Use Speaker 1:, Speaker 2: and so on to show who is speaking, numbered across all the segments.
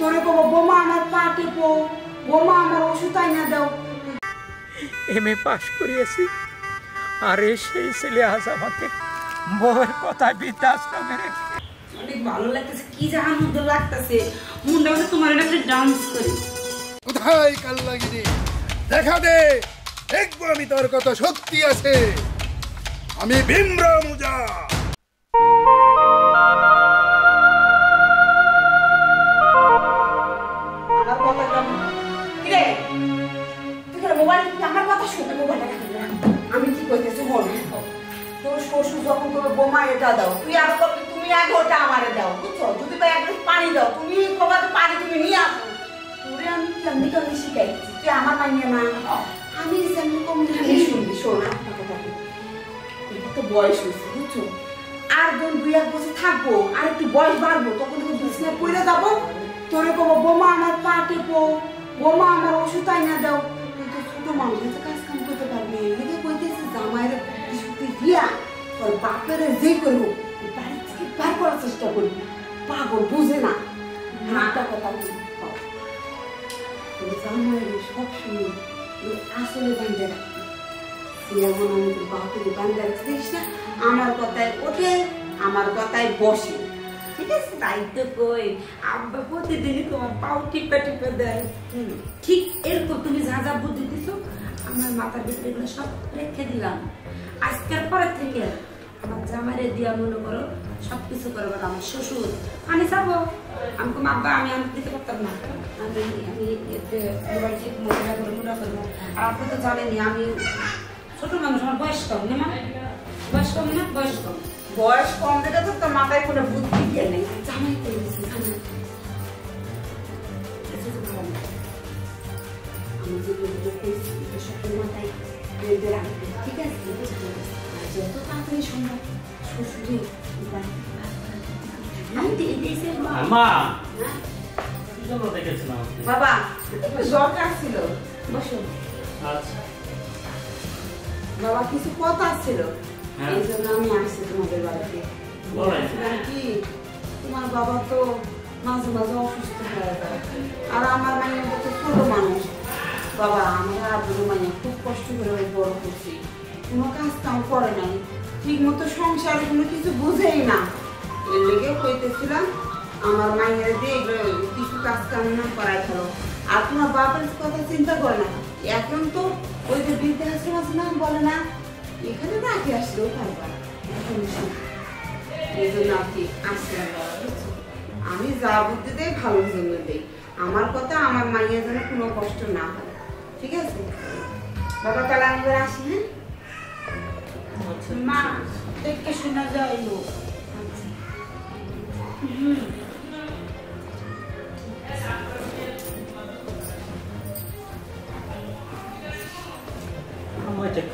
Speaker 1: তোরে কব বোমা আমার পা টেপো, বোমা আমার ওষুধ আইনা দাও।
Speaker 2: এমএ পাস করিয়েছি, আরে সেই ছেলে আজ আমাকে বউয়ের কথা বৃদ্ধাশ্রমে রেখে।
Speaker 1: অনেক ভালো লাগতেছে, কি যে আনন্দ লাগতেছে, মনটা মানে তোমার একটা ডান্স করি।
Speaker 3: কোথায় কাল্লাগিরি, দেখা দে, দেখবো আমি তোর কত শক্তি আছে। আমি ভীমর মুজা।
Speaker 1: আমি কি করতেছি বল, তোর শ্বশুর যখন তোর বোমা এটা দাও, তুই আর তুমি আগে ওটা আমারে দাও, বুঝছো? যদি তো এক গ্লাস পানি দাও, তুমি কবাতে পানি তুমি নিয়ে আসো। তোরে আমি কেমনি কেমনি শিখাইছি, তুই আমার মাইনে না। আমি সেমনি কম শুনবি, শোন একটা কথা, এটা তো বয়স হয়েছে, বুঝছো? আর ধর 2-1 বছর থাকবো, আর একটু বয়স বাড়বো, তখন তোকে বিছনায় পড়ে যাবো, তোরে কব বোমা আমার পা টেপো, বোমা আমার ওষুধ আইনা দাও। তুই তো ছোট মানুষ, কাজ কাম করতে পারবি, এদিকে কইতেছিস জামাইরে শক্তি দিয়া তোর বাপের যে করবো বাড়ি থেকে বার করার চেষ্টা করবি। পাগল বুঝে না, একটা কথা বলি, জামাইরে সবসময় আসলে বান্ধে রাখবি। যেমন আমি তোর বাপের বান্ধে রাখছিস না, আমার কথায় ওঠে, আমার কথায় বসে, ঠিক আছে? তাই তো কই আব্বা প্রতিদিনই তোমার পাও টিপে টিপে দেয়। ঠিক এরকম তুমি যা যা বুদ্ধি দিছো আমার মাথার ভিতরে এগুলো সব রেখে দিলাম। আজকের পরের থেকে আমার জামাইরে দিয়া মনে করো সবকিছু করবার। আমার শ্বশুর আমি যাবো, আমি তো আব্বা আমি দিতে পারতাম না, আমি আমি এতে ঠিক মহিলা করে মনে করবো। আর আপনি তো জানেনি আমি ছোট মানুষ, আমার বয়স কম না, বয়স কম না, বয়স কম, বয়স কম দেখে তো তোর মাথায় কোনো বুদ্ধি দিয়ে নেই। জামাই করে দিচ্ছি, জামাই আমি যেগুলো করছি সব মাথায় বেঁধে রাখবি, ঠিক আছে? যত তাড়াতাড়ি সম্ভব শ্বশুরের বাবা একটু দরকার ছিল, বসো। বাবা কিছু কথা ছিল, এই জন্য আমি আসছি তোমাদের বাড়িতে। কি তোমার বাবা তো মাঝে মাঝে অসুস্থ হয়ে যায়, আর আমার মায়ের মতো ছোট মানুষ। বাবা আমার আব্বুর মাইয়া খুব কষ্ট করে বড় করছি, কোনো কাজ কাম করে নাই, ঠিক মতো সংসারে কোনো কিছু বুঝেই না। এর লেগে কইতেছিলাম আমার মায়ের দিয়ে কিছু কাজ কাম না করাই ভালো। আর তোমার বাপের কথা চিন্তা করে না, এখন তো ওই যে বৃদ্ধাশ্রম আছে না, বলে না এখানে রাখি আসলেও পারবা, এই জন্য আর কি আসলাম। আমি যা বুদ্ধি দেই ভালোর জন্য দেই, আমার কথা আমার মাইয়া যেন কোনো কষ্ট না হয়, ঠিক আছে? বাবা তাহলে আমি এবার আসি। হ্যাঁ মা দেখতে শোনা যায় লোক।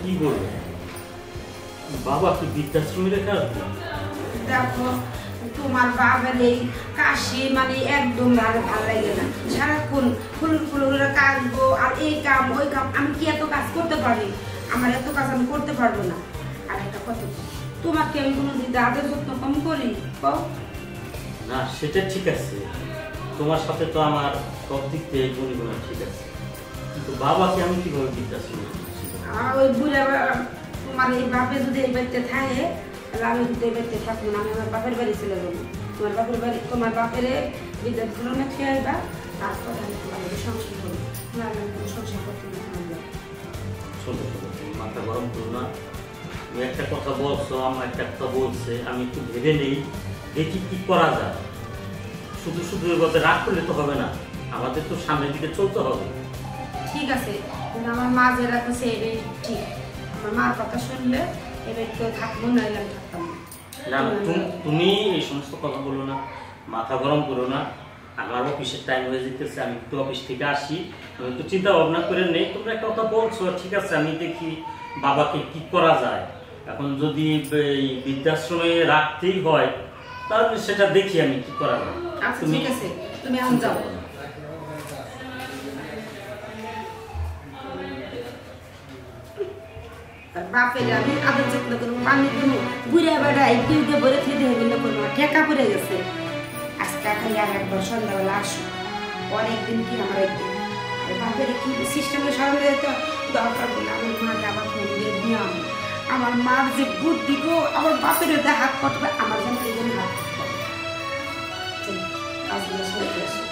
Speaker 4: কি বলবো, বাবা কি বৃদ্ধাশ্রমে রেখে আসবে?
Speaker 1: দেখো তোমার বাবার এই কাশি মানে একদম ভালো লাগে না, সারাক্ষণ ফুলুর কাটবো, আর এই কাম ওই কাম, আমি কি এত কাজ করতে পারি? আমার এত কাজ আমি করতে পারবো না। আর একটা কথা, তোমাকে আমি কোনোদিন দাদের যত্ন কম করি?
Speaker 4: না সেটা ঠিক আছে, তোমার সাথে তো আমার সব দিক থেকে পরিমাণ ঠিক আছে, কিন্তু বাবাকে আমি কিভাবে বৃদ্ধাশ্রমে?
Speaker 1: ওই বুড়া তোমার এই বাপে যদি এই বাড়িতে থাকে, তাহলে আমি কিন্তু এই বাড়িতে থাকবো না, আমি আমার বাপের বাড়ি চলে যাবো। তোমার বাপের বাড়ি, তোমার বাপের বৃদ্ধাশ্রমে খেয়ে আসবা, তারপর আমি তোমার সংসার করবো। না আমি কোনো সংসার করতে না।
Speaker 4: শোনো শোনো, তুমি মাথা গরম করো না, তুমি একটা কথা বলছো, আমার একটা কথা বলছে, আমি একটু ভেবে নেই, দেখি কি করা যায়। শুধু শুধু এভাবে রাগ করলে তো হবে না, আমাদের তো সামনের দিকে চলতে হবে।
Speaker 1: ঠিক আছে, আমার মা যেটা করছে এটাই ঠিক, আমার মার কথা শুনলে এবার কেউ থাকবো না, এলাম থাকতাম
Speaker 4: না। তুমি এই সমস্ত কথা বলো না, মাথা গরম করো না, আমার অফিসের টাইম হয়ে যেতেছে, আমি একটু অফিস থেকে আসি, আমি একটু চিন্তা ভাবনা করে নেই। তোমরা একটা কথা বলছো ঠিক আছে, আমি দেখি বাবাকে কি করা যায়। এখন যদি এই বৃদ্ধাশ্রমে রাখতেই হয় তাহলে সেটা দেখি আমি কি করা যায়।
Speaker 1: আচ্ছা ঠিক আছে, তুমি এখন যাও। বাপের আমি আদর যত্ন করবো, পানি দেবো, বুড়া বেড়া একটু ভরে খেতে হবে না, কোনো ঠেকা পড়ে গেছে। আজকে খালি আর একবার সন্ধ্যাবেলা আসো, অনেকদিন কি আমার একদিন বাপের কি সিস্টেমে সামনে তো দরকার বলে আমার মাকে আবার ফোন দিয়ে দিয়ে আমার মার যে বুদ্ধি গো আমার বাপের হাত পটবে আমার জন্য এই জন্য হাত কাজগুলো সরে আসে।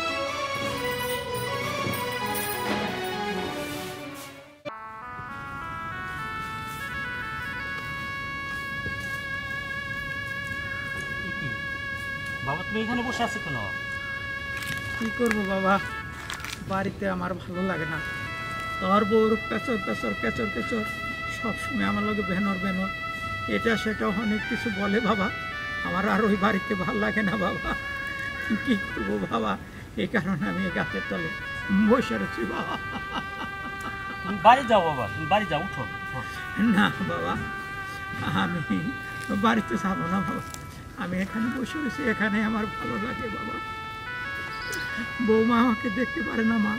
Speaker 4: বাবা তুমি এখানে বসে আছো কেন?
Speaker 2: কি করবো বাবা, বাড়িতে আমার ভালো লাগে না। তোর বউর পেঁচর পেঁচর কেচর কেচর সবসময় আমার লোকে ভেনর ভেনর এটা সেটা অনেক কিছু বলে বাবা। আমার আর ওই বাড়িতে ভালো লাগে না বাবা। কি করবো বাবা, এই কারণে আমি এই গাছের তলে বসে রয়েছি বাবা।
Speaker 4: তুমি বাড়ি যাও বাবা, তুমি বাড়ি যাও, উঠো।
Speaker 2: না বাবা, আমি বাড়িতে যাবো না বাবা, আমি এখানে বসে রয়েছি, এখানে আমার ভালো লাগে বাবা। বৌমা আমাকে দেখতে পারে না মা,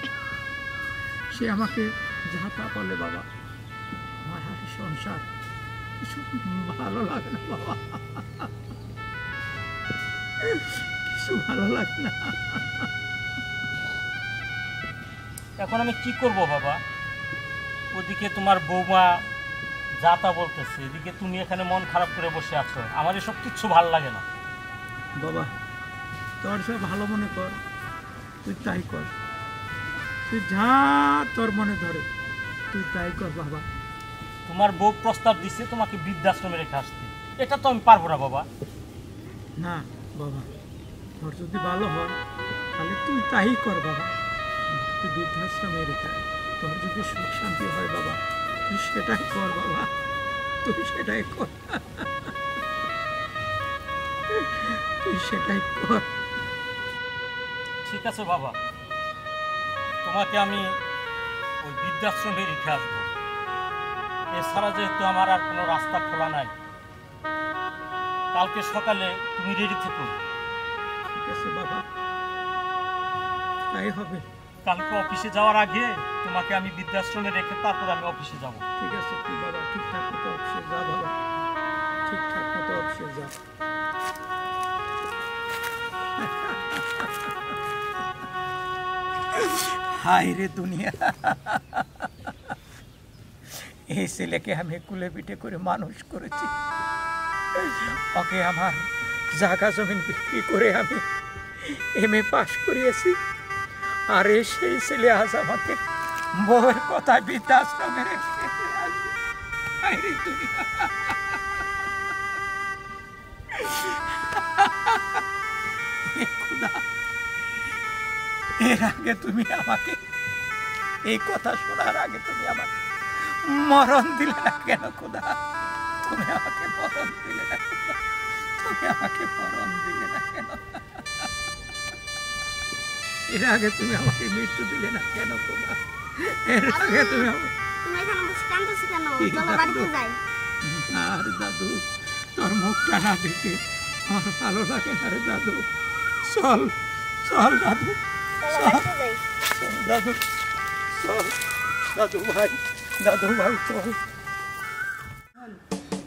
Speaker 2: সে আমাকে যা তা বলে বাবা। আমার হাতে সংসার কিছু ভালো লাগে না বাবা, কিছু ভালো লাগে না।
Speaker 4: এখন আমি কি করব বাবা? ওদিকে তোমার বৌমা যা তা বলতেছে, এদিকে তুমি এখানে মন খারাপ করে বসে আছো, আমার এসব কিচ্ছু ভালো লাগে না
Speaker 2: বাবা। তোর সব ভালো মনে কর, তুই তাই কর, তুই যা তোর মনে ধরে তুই তাই কর বাবা।
Speaker 4: তোমার বউ প্রস্তাব দিছে তোমাকে বৃদ্ধাশ্রমে রেখে আসতে, এটা তো আমি পারবো না বাবা।
Speaker 2: না বাবা, তোর যদি ভালো হয় তাহলে তুই তাই কর বাবা, তুই বৃদ্ধাশ্রমে রেখে আয়। তোর যদি সুখ শান্তি হয় বাবা তুই সেটাই কর বাবা, তুই সেটাই কর, তুই সেটাই কর।
Speaker 4: ঠিক আছে বাবা, তোমাকে আমি ওই বৃদ্ধাশ্রমে রেখে আসবো। এছাড়া যেহেতু আমার আর কোনো রাস্তা খোলা নাই, কালকে সকালে তুমি রেডি থেকো।
Speaker 2: ঠিক আছে বাবা, তাই হবে।
Speaker 4: কালকে অফিসে যাওয়ার আগে তোমাকে আমি বৃদ্ধাশ্রমে রেখে তারপর আমি অফিসে যাব।
Speaker 2: ঠিক আছে তুই বাবা ঠিকঠাক মতো অফিসে যা বাবা, ঠিকঠাক মতো অফিসে যা। হায় রে দুনিয়া, এই ছেলেকে আমি কুলে পিঠে করে মানুষ করেছি, ওকে আমার জায়গা জমিন বিক্রি করে আমি MA পাশ করিয়েছি, আর সেই ছেলে আজ আমাকে বউয়ের কথা বৃদ্ধাশ্রমে রেখে আসবে। হায় রে দুনিয়া, খোদা, এর আগে তুমি আমাকে এই কথা শোনার আগে তুমি আমাকে মরণ দিলে না কেন খোদা? তুমি আমাকে মরণ দিলে না খোদা, তুমি আমাকে মরণ দিলে না কেন? এর আগে তুমি আমাকে মৃত্যু দিলে না কেন খোদা? এর আগে তুমি আর দাদু, তোর মুখটা না দেখে আমার ভালো লাগে না রে দাদু। চল চল দাদু, দাদু চল, দাদু ভাই, দাদু ভাই চল।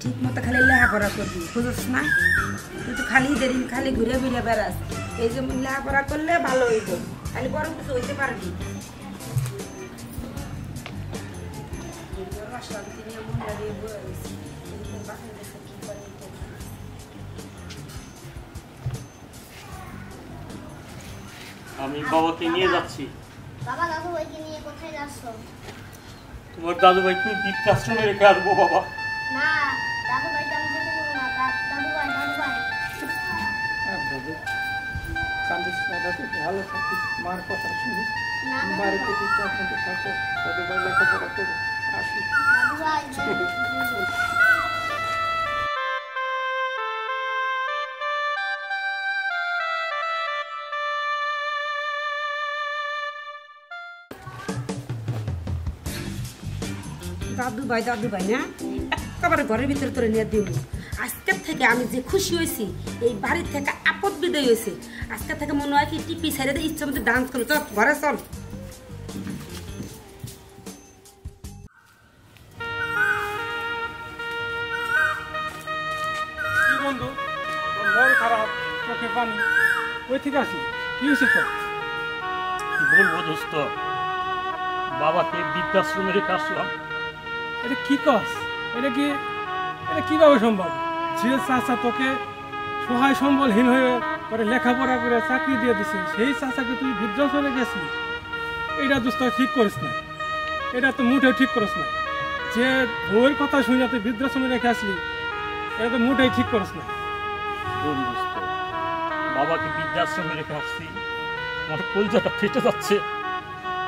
Speaker 1: ঠিক মতো খালি লেখাপড়া করবি, বুঝছ না? তুই তো খালি দেরি খালি ঘুরে ঘুরে বেড়াস, এই যে লেখাপড়া করলে ভালো হইব, খালি বড় কিছু হইতে পারবি।
Speaker 4: আমি বাবাকে নিয়ে যাচ্ছি।
Speaker 5: বাবা দাদু ভাইকে নিয়ে কোথায় যাচ্ছ?
Speaker 4: তোমার দাদু ভাই তুমি বৃদ্ধাশ্রমে রেখে আসবো বাবা।
Speaker 5: না দাদু ভাইকে আমি যেতে দেবো না। দাদু ভাই
Speaker 2: দাদু কান্দিস না দাদু, ভালো থাকিস, মার কথা শুনিস, বাড়িতে ঠিকঠাক মতো থাকো, দাদু ভাই লেখাপড়া করো, আসি।
Speaker 5: দাদু ভাই
Speaker 1: দাদু ভাই না একেবারে ঘরের ভিতরে তোরে নিয়ে দিব। আজকের থেকে আমি যে খুশি হয়েছি, এই বাড়ির থেকে আপদ বিদায় হয়েছে, আজকের থেকে মনে হয় কি টিপি ছেড়ে দিয়ে ইচ্ছা মতো ডান্স করে চল ঘরে চল।
Speaker 2: বন্ধু মন খারাপ, চোখে পানি, ওই ঠিক আছে, কি হয়েছে তো?
Speaker 4: বলবো দোস্ত, বাবাকে বৃদ্ধাশ্রমে রেখে আসলাম।
Speaker 6: এটা কি কস? এটা কিভাবে সম্ভব? যে চাচা তোকে সহায় সম্বলহীন হয়ে করে লেখাপড়া করে চাকরি দিয়ে দিছে, সেই চাচাকে তুই বৃদ্ধাশ্রমে গেছিস, এটা দোস্ত ঠিক করিস না। এটা তো মুঠেও ঠিক করিস না। যে বউয়ের কথা শুনে তুই বৃদ্ধাশ্রমে রেখে আসলি, এটা তো মুঠেই ঠিক করিস না।
Speaker 4: দোস্ত, বাবাকে বৃদ্ধাশ্রমে রেখে আসছি, আমার কলজাটা ফেটে যাচ্ছে।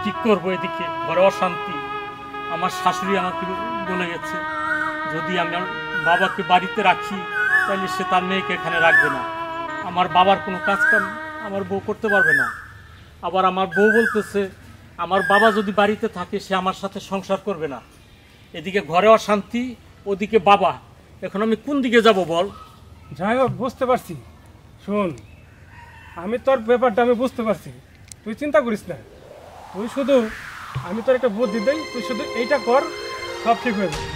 Speaker 4: কি করবো? এদিকে ঘরে অশান্তি। আমার শাশুড়ি আমাকে বলে গেছে, যদি আমি বাবাকে বাড়িতে রাখি তাহলে সে তার মেয়েকে এখানে রাখবে না। আমার বাবার কোনো কাজ কাম আমার বউ করতে পারবে না। আবার আমার বউ বলতেছে, আমার বাবা যদি বাড়িতে থাকে সে আমার সাথে সংসার করবে না। এদিকে ঘরে অশান্তি, ওদিকে বাবা। এখন আমি কোন দিকে যাব বল?
Speaker 6: যাই হোক, বুঝতে পারছি। শোন, আমি তোর ব্যাপারটা আমি বুঝতে পারছি। তুই চিন্তা করিস না। তুই শুধু, আমি তোর একটা বুদ্ধি দেই, তুই শুধু এইটা কর, সব ঠিক হয়ে যাবে।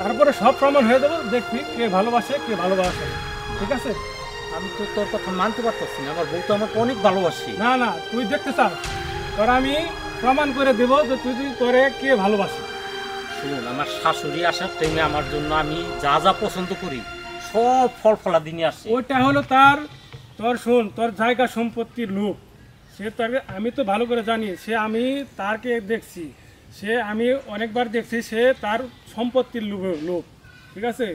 Speaker 6: তারপরে সব প্রমাণ হয়ে যাবে, দেখবি কে ভালোবাসে কে ভালোবাসে। ঠিক আছে?
Speaker 4: আমি তো তোর কথা মানতে পারতেছি না। আমার বউ তো আমাকে অনেক ভালোবাসি।
Speaker 6: না না, তুই দেখতে চাস, তোর আমি প্রমাণ করে দেবো যে তুই তোরে কে ভালোবাসি।
Speaker 4: শুনুন, আমার শাশুড়ি আসার টাইমে আমার জন্য আমি যা যা পছন্দ করি সব ফল ফলাদি নিয়ে আসে।
Speaker 6: ওইটা হলো তোর শোন, তোর জায়গা সম্পত্তির লোভ। সে তাকে আমি তো ভালো করে জানি, আমি তারকে দেখছি, আমি অনেকবার দেখছি, সে তার সম্পত্তির লোভ। ঠিক আছে?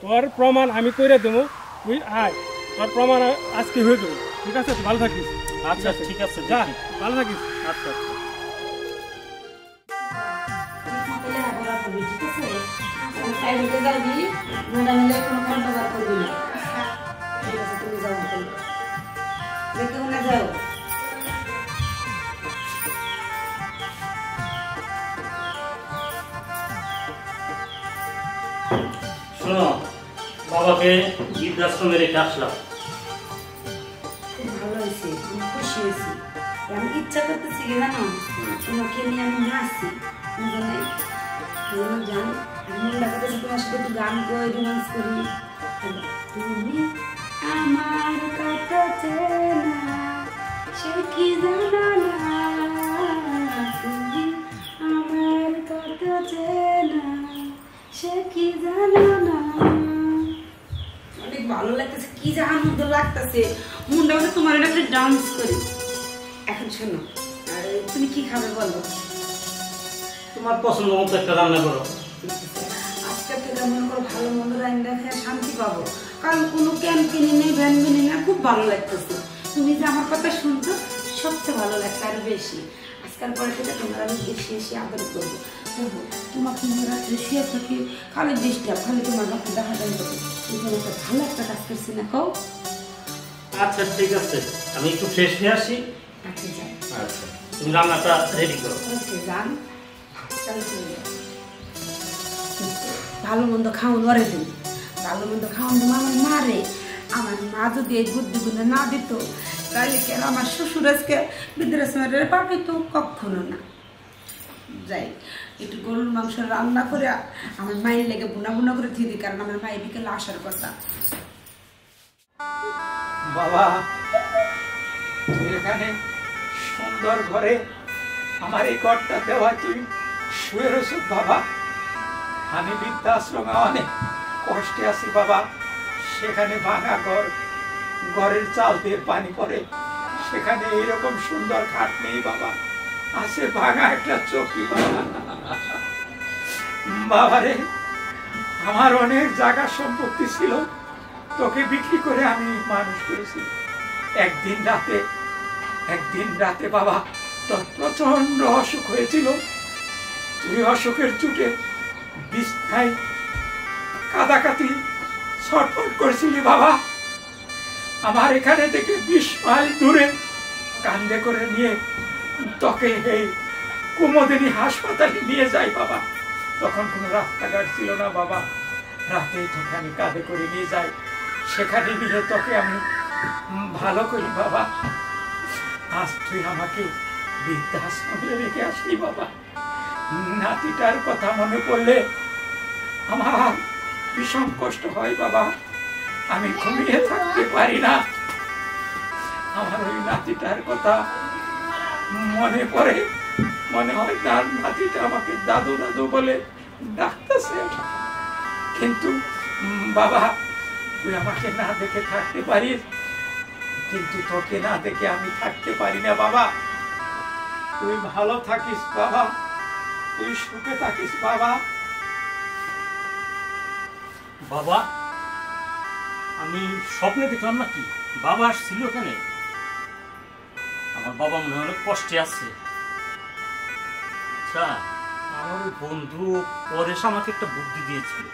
Speaker 6: তোর প্রমাণ আমি করে দেবো, তুই আয়, তোর প্রমাণ আজকে হয়ে যাবে। ঠিক আছে? তুই ভালো থাকিস।
Speaker 4: আচ্ছা ঠিক আছে,
Speaker 6: যা,
Speaker 4: দেখি।
Speaker 6: ভালো থাকিস।
Speaker 4: আচ্ছা আচ্ছা।
Speaker 1: ঠিক আছে? প্রাইভেটে যাবি, ম্যাডাম কোনো কাণ্ড করবি না। ঠিক আছে, তুমি যাও, দেখে মনে যাও।
Speaker 4: শোনো, বাবাকে বৃদ্ধাশ্রমে রেখে আসলাম।
Speaker 1: খুব ভালো হয়েছে, আমি খুশি হয়েছি। আমি ইচ্ছা করতেছি কি জানো, তোমাকে নিয়ে আমি নাচি, জান মনটা করতেছে তোমার সাথে একটু গান করি, রোমান্স করি। তুমি আমার কথা চেনা, সে কি জানো না, তুমি আমার কথা চেনা, সে কি জানো না। অনেক ভালো লাগতেছে, কি যে আনন্দ লাগতেছে, মনটা করে তোমার একটা ডান্স করি। এখন শোনো, তুমি কি খাবে বলো?
Speaker 4: তোমার পছন্দ মতো একটা রান্না করো।
Speaker 1: আজকে থেকে মনে করো ভালো মন্দ রান্না খেয়ে শান্তি পাবো, কারণ কোনো ক্যাম্পিনি নেই, ভ্যান বিনি না। খুব ভালো লাগতেছে, তুমি যে আমার কথা শুনছো, সবচেয়ে ভালো লাগছে আরো বেশি। আজকাল পরে থেকে তোমরা আমি বেশি বেশি আদর করবো। দেখো, তোমাকে রাত্রে শুয়ে থাকি, খালি ডিস্টার্ব, খালি তোমার কাছে দেখা যায় করবো। তুমি একটা ভালো একটা কাজ করছি না, কও?
Speaker 4: আচ্ছা ঠিক আছে, আমি একটু ফ্রেশ হয়ে আসি।
Speaker 1: আচ্ছা যাই।
Speaker 4: আচ্ছা, তুমি রান্নাটা রেডি করো।
Speaker 1: আচ্ছা যান, চলো চলে যাও। ভালো মন্দ খাওয়ান ওরে দিন, ভালো মন্দ খাওয়ান আমার মারে। আমার মা যদি এই বুদ্ধিগুলো না দিত, তাহলে কেন আমার শ্বশুর আজকে বৃদ্ধাশ্রমের পাঠাইতো? কখনো না। যাই, একটু গরুর মাংস রান্না করে আমার মায়ের লেগে বুনা বুনা করে দিয়ে দিই, কারণ আমার মায়ের বিকেলে আসার কথা।
Speaker 2: বাবা, তুই এখানে সুন্দর ঘরে আমার এই ঘরটা দেওয়া, তুই শুয়ে রয়েছ বাবা। আমি বৃদ্ধাশ্রমে অনেক কষ্টে আছি বাবা। সেখানে ভাঙা ঘর, ঘরের চাল দিয়ে পানি পড়ে, সেখানে এইরকম সুন্দর খাট নেই বাবা, আছে ভাঙা একটা চৌকি বাবা। বাবারে, আমার অনেক জায়গা সম্পত্তি ছিল, তোকে বিক্রি করে আমি মানুষ করেছি। একদিন রাতে বাবা তোর প্রচন্ড অসুখ হয়েছিল, তুই অসুখের চুটে বিছানায় কাদাকাতি ছটফট করেছিলি বাবা। আমার এখানে থেকে 20 মাইল দূরে কান্দে করে নিয়ে তোকে এই কুমোদিনী হাসপাতালে নিয়ে যাই বাবা। তখন কোনো রাস্তাঘাট ছিল না বাবা, রাতেই তোকে আমি কাঁধে করে নিয়ে যাই, সেখানে নিয়ে তোকে আমি ভালো করি বাবা। আজ তুই আমাকে বৃদ্ধাশ্রমে রেখে আসলি বাবা। নাতিটার কথা মনে পড়লে আমার ভীষণ কষ্ট হয় বাবা, আমি ঘুমিয়ে থাকতে পারি না। আমার ওই নাতিটার কথা মনে পড়ে, মনে হয় তার নাতিটা আমাকে দাদু দাদু বলে ডাকতেছে। কিন্তু বাবা, তুই আমাকে না দেখে থাকতে পারিস, কিন্তু তোকে না দেখে আমি থাকতে পারি না বাবা। তুই ভালো থাকিস বাবা, তুই সুখে থাকিস বাবা।
Speaker 4: বাবা, আমি স্বপ্নে দেখলাম নাকি বাবা আসছিল এখানে? আমার বাবা মনে হয় অনেক কষ্টে আছে। আচ্ছা, আমার ওই বন্ধু পরেশ আমাকে একটা বুদ্ধি দিয়েছিল।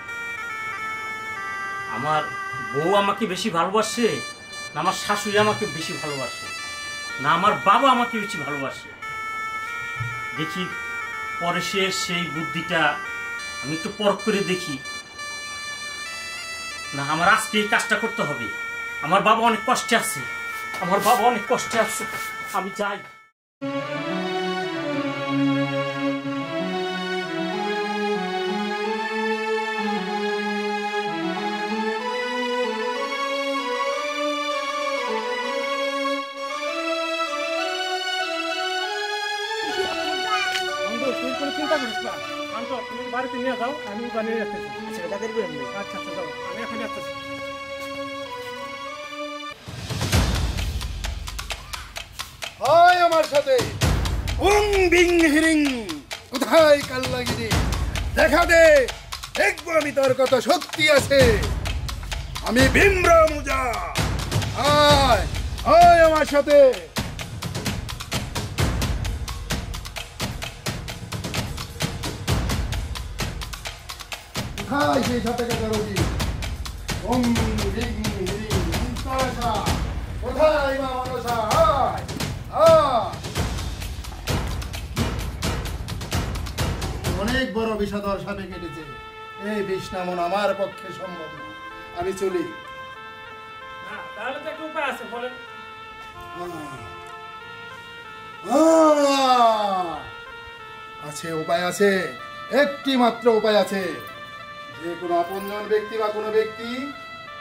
Speaker 4: আমার বউ আমাকে বেশি ভালোবাসে না আমার শাশুড়ি আমাকে বেশি ভালোবাসে, না আমার বাবা আমাকে বেশি ভালোবাসে? দেখি পরেশের সেই বুদ্ধিটা আমি একটু পরখ করে দেখি। না, আমার আজকে এই কাজটা করতে হবে। আমার বাবা অনেক কষ্টে আছে, আমার বাবা অনেক কষ্টে আছে, আমি যাই।
Speaker 6: বন্ধু, তুই কোনো চিন্তা করিস না। শান্ত, তুমি বাড়িতে নিয়ে যাও, আমি বানিয়ে রাখতেছি। আচ্ছা আচ্ছা, যাও, আমি এখন যাচ্ছি।
Speaker 3: হয় আমার সাথে। উং বিং হিরিং, কোথায় কাল্লাগিরি? দেখা দে, দেখবো আমি তোর কত শক্তি আছে। আমি ভীম্র মুজা। আয় হয় আমার সাথে। কোথায় সেই সাথে কথা রবি? ওম বিং হিরিং মনসা, কোথায় মা মনসা? আয় আয়। অনেক বড় বিষধর সাপে কেটেছে। এই বিষ নামন আমার পক্ষে সম্ভব না। আমি চলি।
Speaker 6: না, তাহলে তো একটা উপায় আছে, বলেন।
Speaker 3: আছে, উপায় আছে। একটি মাত্র উপায় আছে। যে কোনো আপনজন ব্যক্তি বা কোনো ব্যক্তি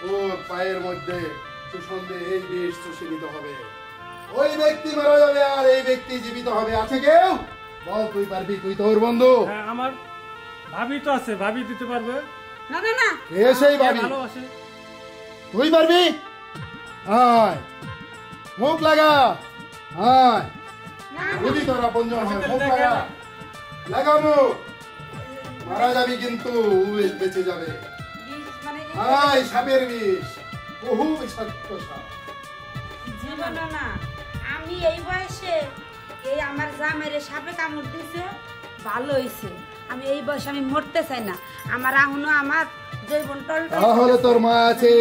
Speaker 3: ওর পায়ের মধ্যে চুষণ দিয়ে এই বিষ চুষে নিতে হবে। ওই ব্যক্তি মারা যাবে আর এই ব্যক্তি জীবিত হবে। আছে কেউ? বল, তুই পারবি? তুই তোর বন্ধু।
Speaker 6: হ্যাঁ, আমার ভাবি তো আছে, ভাবি দিতে পারবে।
Speaker 1: না না না,
Speaker 3: কে সেই ভাবি?
Speaker 6: ভালোবাসে।
Speaker 3: তুই পারবি? আয়, মুখ লাগা। আয়, যদি তোর আপনজন হয় মুখ লাগা। লাগা মুখ। মারা যাবি কিন্তু বেঁচে যাবে।
Speaker 1: মানে
Speaker 3: আয়, সাপের বিষ, বহু বিষাক্ত সাপ।
Speaker 1: জীবন না, আমি এই বয়সে এই আমার জামের সাপে কামড় দিছে, ভালো হইছে। আমি এই বয়সে আমি মরতে চাই না। আমার এখনো আমার জীবন টলটল।
Speaker 3: তাহলে তোর মা আছে।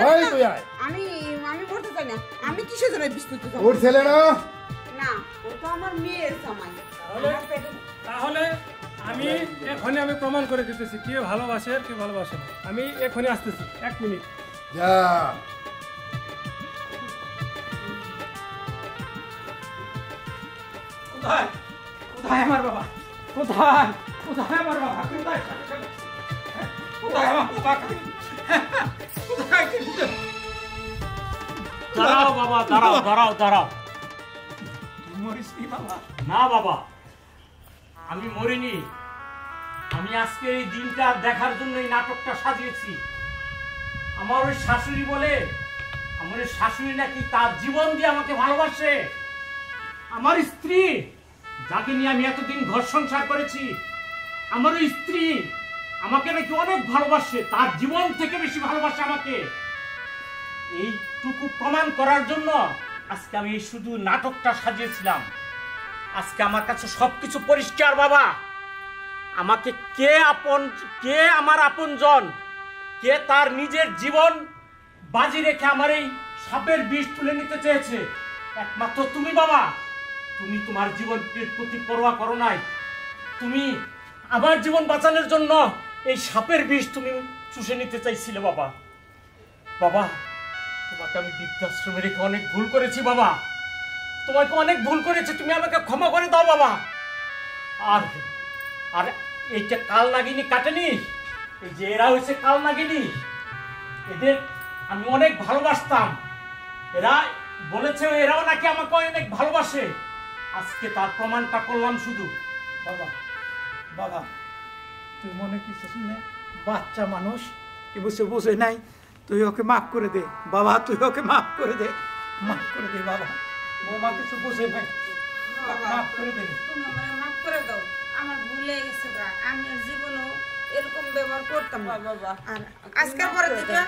Speaker 3: আয়, তুই আয়।
Speaker 1: আমি আমি মরতে চাই না। আমি কিসের জন্য বিস্তুত যাব?
Speaker 3: ওর ছেলে না?
Speaker 1: না, ও তো আমার মেয়ের জামাই।
Speaker 6: তাহলে আমি এখনই আমি প্রমাণ করে দিতেছি কে ভালোবাসে আর কে ভালোবাসে না। আমি এখনই আসতেছি, 1 মিনিট।
Speaker 3: যা।
Speaker 2: কোথায় কোথায় আমার বাবা? কোথায় কোথায় আমার বাবা? কোথায় কোথায় আমার বাবা? কোথায়?
Speaker 4: দাঁড়াও বাবা, দাঁড়াও দাঁড়াও দাঁড়াও।
Speaker 2: তুই মরিস নি বাবা?
Speaker 4: না বাবা, আমি মরিনি। আমি আজকে এই দিনটা দেখার জন্য এই নাটকটা সাজিয়েছি। আমার ওই শাশুড়ি বলে, আমার ওই শাশুড়ি নাকি তার জীবন দিয়ে আমাকে ভালোবাসে। আমার স্ত্রী, যাকে নিয়ে আমি এতদিন ঘর সংসার করেছি, আমার ওই স্ত্রী আমাকে নাকি অনেক ভালোবাসে, তার জীবন থেকে বেশি ভালোবাসে আমাকে। এইটুকু প্রমাণ করার জন্য আজকে আমি এই শুধু নাটকটা সাজিয়েছিলাম। আজকে আমার কাছে সবকিছু পরিষ্কার বাবা। আমাকে কে আপন, কে আমার আপনজন, কে তার নিজের জীবন বাজি রেখে আমার এই সাপের বিষ তুলে নিতে চেয়েছে, একমাত্র তুমি বাবা। তুমি তোমার জীবনের প্রতি পরোয়া করো নাই। তুমি আমার জীবন বাঁচানোর জন্য এই সাপের বিষ তুমি চুষে নিতে চাইছিলে বাবা। বাবা, তোমাকে আমি বৃদ্ধাশ্রমে রেখে অনেক ভুল করেছি বাবা। তোমাকে অনেক ভুল করেছি, তুমি আমাকে ক্ষমা করে দাও বাবা। আর আর এইটা কাল নাগিনি কাটেনি,
Speaker 2: এই যে এরা হয়েছে কাল নাগিনী, এদের আমি অনেক ভালোবাসতাম। এরা বলেছে এরাও নাকি আমাকে অনেক ভালোবাসে। আজকে তার প্রমাণটা করলাম শুধু। বাবা বাবা তুই মনে কিছু শুনে, বাচ্চা মানুষ কি বুঝে নাই, তুই ওকে মাফ করে দে বাবা, তুই ওকে মাফ করে দে, মাফ করে দে বাবা। বৌমা কিছু বুঝে নাই, মাফ করে দে।
Speaker 1: তুমি আমাকে মাফ করে দাও, আমার ভুলে গেছে গা, আমি আর জীবনেও এরকম ব্যবহার করতাম না বাবা। আর আজকের পরে থেকে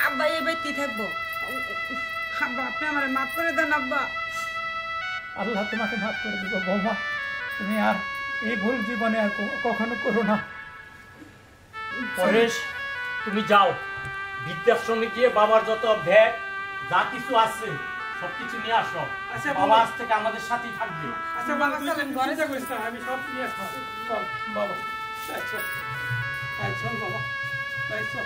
Speaker 1: আব্বা এই ব্যক্তি থাকবো। আব্বা আপনি আমার মাফ করে দেন আব্বা।
Speaker 2: আল্লাহ তোমাকে মাফ করে দিব বৌমা, তুমি আর এই ভুল জীবনে আর কখনো করো না। পরেশ তুমি যাও বৃদ্ধাশ্রমে গিয়ে বাবার যত ব্যাগ যা কিছু আছে সবকিছু নিয়ে আসো।
Speaker 6: আচ্ছা
Speaker 2: বাবা আজ থেকে আমাদের সাথেই থাকবে।
Speaker 6: আচ্ছা বাবা তুই চিন্তা করিস না, আমি সব নিয়ে আসবো।
Speaker 2: চল বাবা, চল বাবা, চল।